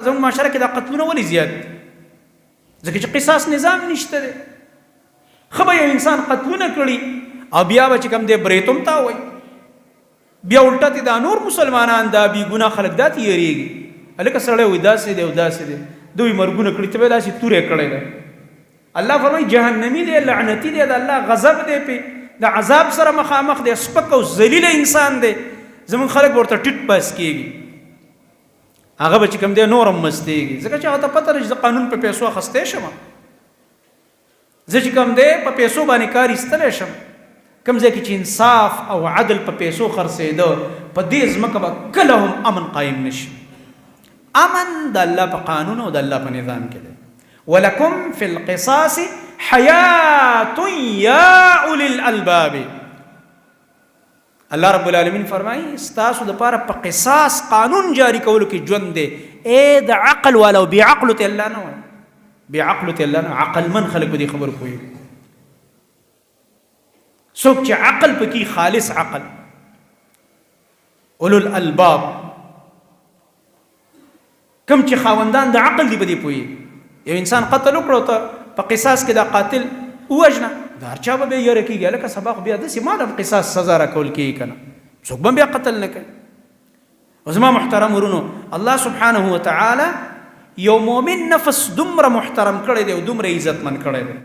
زموږ معاشره کې دا قتلونه ولې زیات دي؟ ځکه چې قصاص نظام نشته دی. ښه به یو انسان قتلونه کړي او بیا به چې کوم دی بریتم تا وایي، بیا الټه ته دا نور مسلمانان دا بې ګناه خلک دا تېرېږي. هلکه سړی وایي داسې دی او داسې دی، دوی مرګونه کړي ته به داسې تورې کړی دی. الله فرمایي جهنمي دی، لعنتي دی، د الله غضب دی پې، د عذاب سره مخامخ دی، سپک او ذلیله انسان دی. زمونږ خلک به ورته ټیټ پاس کېږي، هغه به چې کوم دی نور هم مستېږي، ځکه چې هغه ته پته ده چې زه قانون په پیسو اخیستی شم، زه چې کوم دی په پیسو باندې کار ایستلی شم. کوم ځای کې چې انصاف او عدل په پیسو خرڅېده، په دې ځمکه به کله هم امن قایم نشي. امن د الله په قانون او د الله په نظام کې دی. ولکم فی القصاص حیات یا اولی الالباب. الله رب العالمین فرمایي ستاسو دپاره په قصاص قانون جاری کولو کې ژوند دی. د عقل والا او بې عقلو ته الله نه وایي، بې عقلو ته الله نه، عقلمن خلک په دې خبرو پوهېږي. څوک چې عقل پکې خالص عقل، اولو الالباب، کم چې خاوندان د عقل دی په دې پوهېږي. یو انسان قتل وکړو ته په قصاص کې دا قاتل ووژنه، د هر چا به بیا یره کېږي، هلکه سبا خو بیا داسې ما د قصاص سزا راکول کېږي که نه، څوک به بیا قتل نه کوي. او زما محترم ورونو، الله سبحانه وتعالی یو مؤمن نفس دومره محترم کړی دی او دومره عزتمن کړی دی